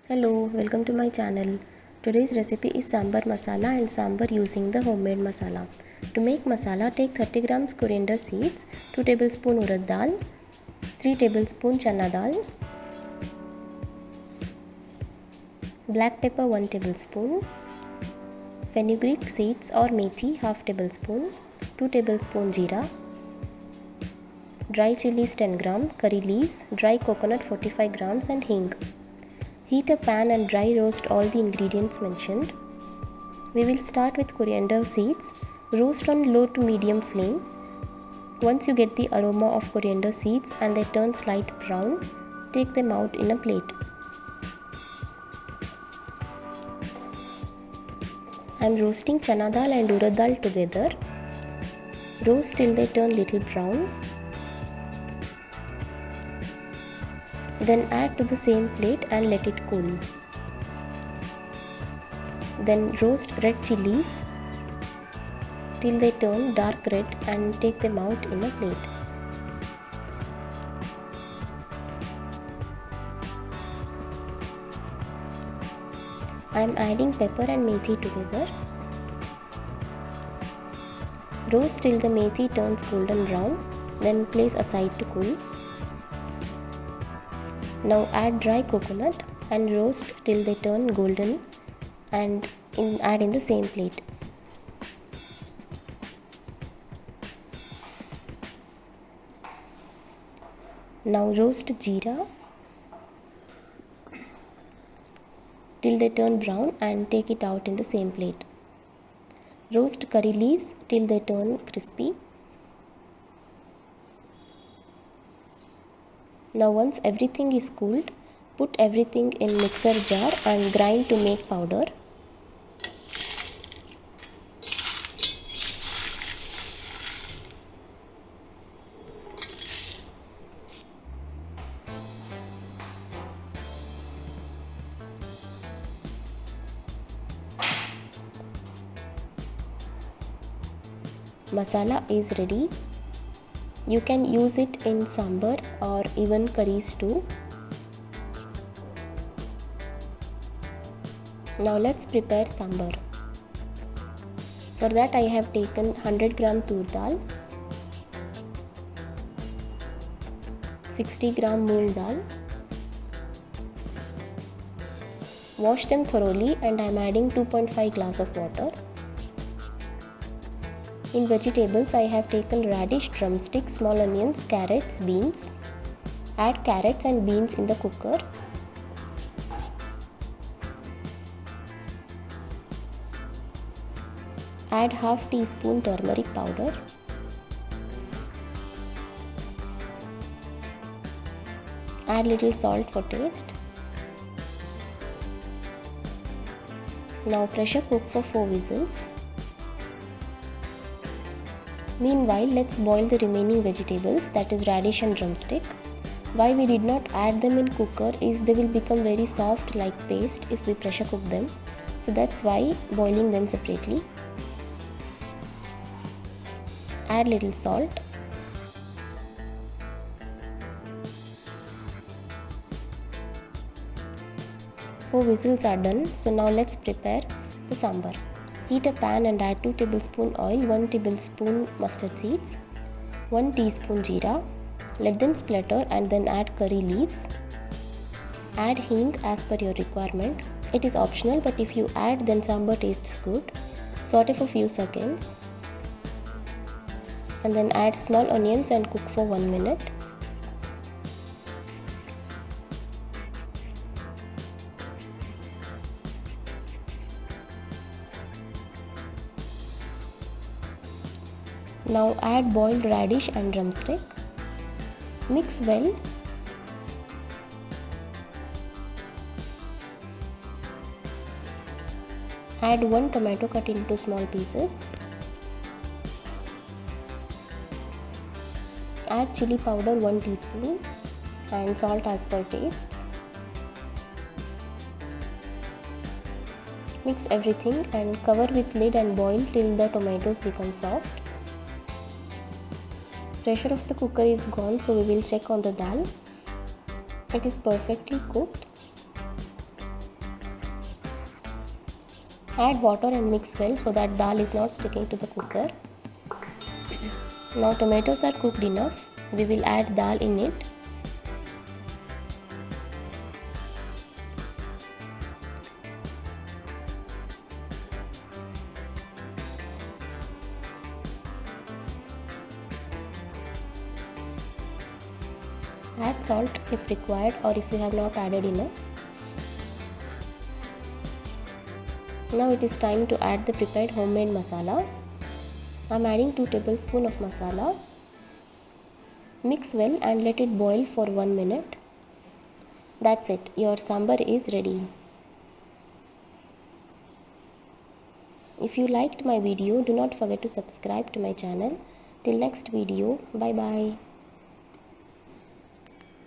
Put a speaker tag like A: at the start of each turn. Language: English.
A: Hello, welcome to my channel. Today's recipe is sambar masala and sambar using the homemade masala. To make masala, take 30 grams coriander seeds, 2 tablespoon urad dal, 3 tablespoon chana dal, black pepper 1 tablespoon, fenugreek seeds or methi half tablespoon, 2 tablespoon jeera, dry chilies 10 gram, curry leaves, dry coconut 45 grams and hing. Heat a pan and dry roast all the ingredients mentioned. We will start with coriander seeds. Roast on low to medium flame. Once you get the aroma of coriander seeds and they turn slight brown, take them out in a plate. I am roasting chana dal and urad dal together. Roast till they turn little brown. Then add to the same plate and let it cool. Then roast red chilies till they turn dark red and take them out in a plate. I am adding pepper and methi together. Roast till the methi turns golden brown, then place aside to cool. Now add dry coconut and roast till they turn golden and add in the same plate. Now roast jeera till they turn brown and take it out in the same plate. Roast curry leaves till they turn crispy. Now once everything is cooled, put everything in mixer jar and grind to make powder. Masala is ready. You can use it in sambar or even curries too. Now let's prepare sambar. For that I have taken 100 gram tur dal, 60 gram moong dal. Wash them thoroughly and I am adding 2.5 glass of water. In vegetables, I have taken radish, drumsticks, small onions, carrots, beans. Add carrots and beans in the cooker. Add half teaspoon turmeric powder. Add little salt for taste. Now pressure cook for 4 whistles. Meanwhile, let's boil the remaining vegetables, that is radish and drumstick. Why we did not add them in cooker is they will become very soft like paste if we pressure cook them. So that's why boiling them separately. Add little salt. Four whistles are done. So now let's prepare the sambar. Heat a pan and add 2 tablespoon oil, 1 tablespoon mustard seeds, 1 teaspoon jeera. Let them splutter and then add curry leaves. Add hing as per your requirement. It is optional, but if you add then sambar tastes good. Saute for few seconds. And then add small onions and cook for 1 minute. Now add boiled radish and drumstick. Mix well. Add 1 tomato cut into small pieces. Add chili powder 1 teaspoon and salt as per taste. Mix everything and cover with lid and boil till the tomatoes become soft. Pressure of the cooker is gone, so we will check on the dal. It is perfectly cooked. Add water and mix well so that dal is not sticking to the cooker. Now tomatoes are cooked enough. We will add dal in it. Add salt if required or if you have not added enough. Now it is time to add the prepared homemade masala. I am adding 2 tablespoons of masala. Mix well and let it boil for 1 minute. That's it, your sambar is ready. If you liked my video, do not forget to subscribe to my channel. Till next video, bye bye.